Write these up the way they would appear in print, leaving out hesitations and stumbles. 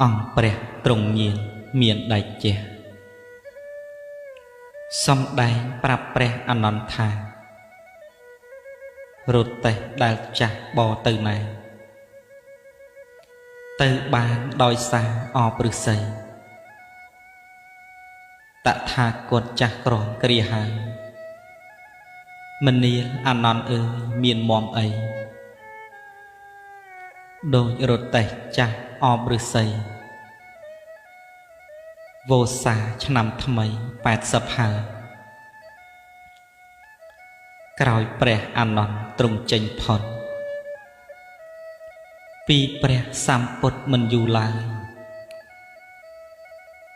អង្គព្រះទ្រង់ញៀនមានដៃជះសំដែងប្រាប់ព្រះអនន្តថារត់តេះដែលចាស់បទៅណាទៅបានដោយសារអព្រឹសីតថាគតចាស់ក្រមគ្រាហើយមនាលអនន្តអើយមានមមអីដូចរត់តេះចាស់អព្រឹសីវោសាឆ្នាំថ្មី80ហើយក្រោយព្រះអនន្តទ្រង់ចេញផុតពីព្រះសម្ពុទ្ធមិនយូរឡើយ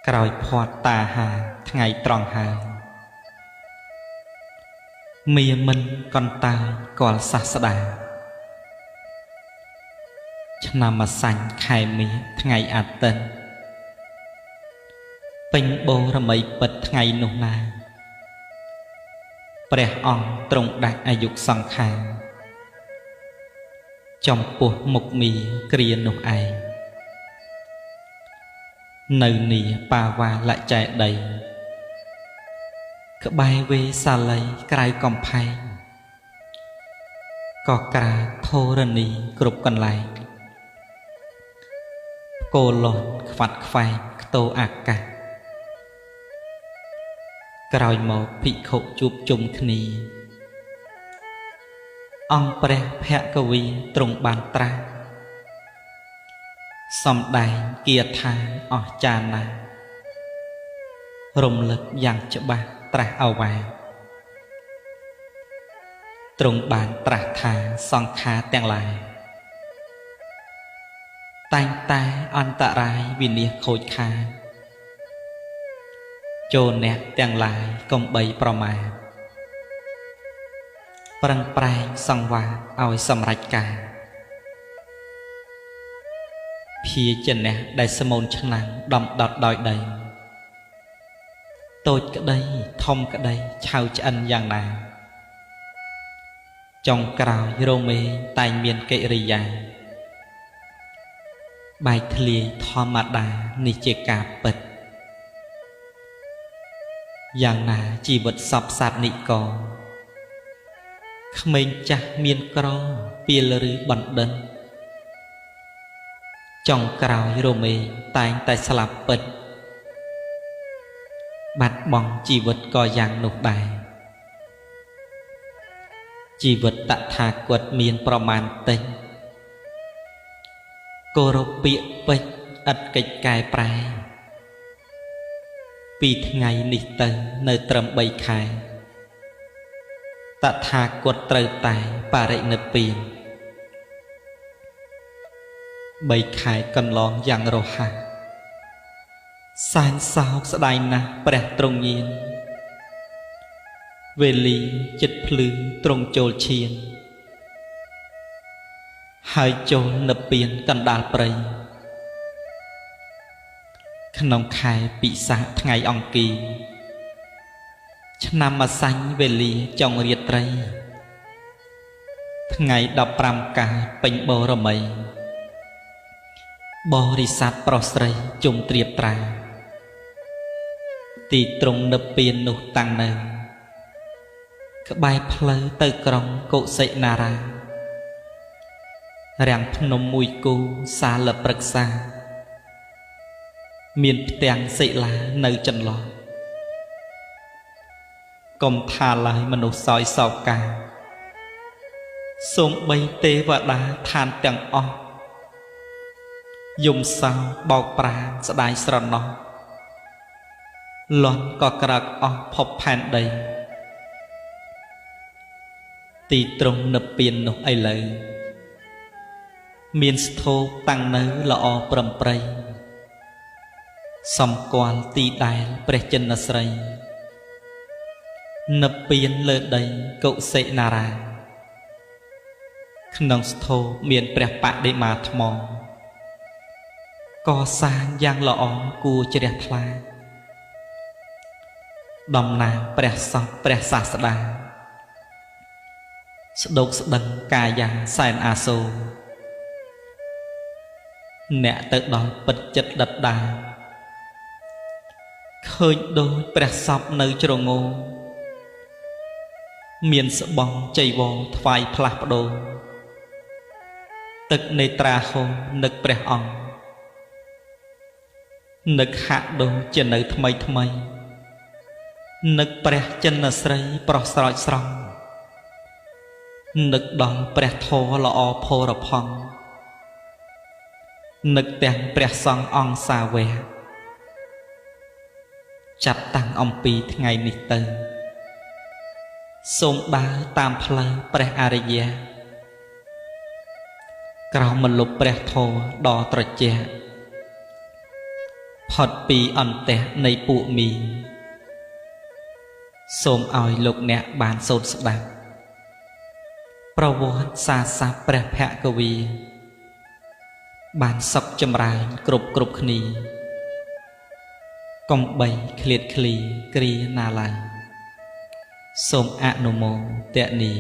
ក្រោយផាត់តាហាថ្ងៃត្រង់ហើយមាមិនកន្តើគាល់សាស្តាឆ្នាំម្សាញ់ខែមីថ្ងៃអាទិត្យពេញបូរមីពិតថ្ងៃនោះណាព្រះអង្គទ្រង់ដាច់អាយុសង្ខារចំពោះមុខមីគ្រានោះឯងនៅនីបាវាលចែដីក្បែរវេសាលីក្រៅកំផែងក៏ក្រាធរណីគ្រប់កន្លែងគោលន់ខ្វាត់ខ្វែងខ្ទោអាកាសក្រោយមកភិក្ខុជួបជុំគ្នាអង្គព្រះភគវីទ្រង់បានត្រាស់សំដែងគាថាអស្ចារ្យណាស់រំលឹកយ៉ាងច្បាស់ត្រាស់អវាទ្រង់បានត្រាស់ថាសង្ខារទាំងឡាយតែងតែអន្តរាយវិនាសខូចខាតចូលអ្នកទាំងឡាយកុំបីប្រមាទប្រឹងប្រែងសង្វាតឲ្យសម្រេចការភាជអ្នកដែលស្មូនឆ្នាំងដំដុតដោយដីតូចក្តីធំក្តីឆៅឆ្អិនយ៉ាងណាចុងក្រោយរមេតែងមានកិរិយាបែកធ្លាយធម្មតានេះជាការពិតយ៉ាងណាជីវិតសពសត្វនិកក្មេងចាស់មានក្រពីលឬបណ្ឌិតចុងក្រោយរមេតែងតែស្លាប់ពិតបាត់បង់ជីវិតក៏យ៉ាងនោះដែរជីវិតតថាគតមានប្រមាណតិចគោរពពាក្យពេចន៍ឥតកិច្ចកែប្រែពីថ្ងៃនេះទៅនៅត្រឹម3ខែតថាគតត្រូវតែបរិនិព្វាន3ខែកន្លងយ៉ាងរហ័សសែនសោកស្ដាយណាស់ព្រះទ្រង់ញៀនវេលាចិត្តភ្លឺទ្រង់ចូលឈានហើយចូលនិព្វានកណ្ដាលព្រៃក្នុងខែពិសាខថ្ងៃអង្គារឆ្នាំម្សាញ់វេលាចុងរាត្រីថ្ងៃ15កើតពេញបូរមីបរិស័ទប្រុសស្រីជុំត្រៀបត្រាទីត្រង់និព្វាននោះតាំងនៅក្បែរផ្លូវទៅក្រុងកុសិនារារាំងភ្នំមួយគូសាលព្រឹក្សាមានផ្ទាំងសិលានៅចន្លោះកុំថាឡើយមនុស្សសោយសោកាសូម្បីទេវតាឋានទាំងអស់យំសោបោកប្រាណស្ដាយស្រណោះលន់ក៏ក្រើកអស់ភពផែនដីទីត្រង់និព្វាននោះឥឡូវមានស្ថូបតាំងនៅល្អប្រំប្រៃសំគាល់ទីដែលព្រះចិនស្រីនិព្វានលើដីកុសិនារាក្នុងស្ថូបមានព្រះបដិមាថ្មកសាងយ៉ាងល្អគួរជ្រះថ្លាតំណាងព្រះសពព្រះសាស្តាស្ដុកស្ដឹងកាយាសែនអាសូរ អ្នកទៅដល់ពិតចិត្តដិតដាឃើញដូចព្រះសពនៅជ្រងោមានស្បង់ចៃវរថ្វាយផ្លាស់ប្ដូរទឹកនេត្រាហូរនឹកព្រះអង្គនឹកហាក់ដូចជានៅថ្មីថ្មីនឹកព្រះចិនស្រីប្រុសស្រោចស្រង់នឹកដល់ព្រះធម៌ល្អផូរផង់នឹកទាំងព្រះសង្ឃអង្គសាវកចាប់តាំងអំពីថ្ងៃនេះទៅសូមដើរតាមផ្លូវព្រះអរិយក្រោមម្លប់ព្រះធម៌ដ៏ត្រជាក់ផុតពីអន្តៈនៃពួកមីសូមឲ្យលោកអ្នកបានសូត្រស្ដាប់ប្រវត្តិសាស័ព្ទព្រះភគវីបានសុខចម្រើនគ្រប់គ្នាកុំបីឃ្លាតឃ្លីគ្រាណាឡើយសូមអនុមោទនា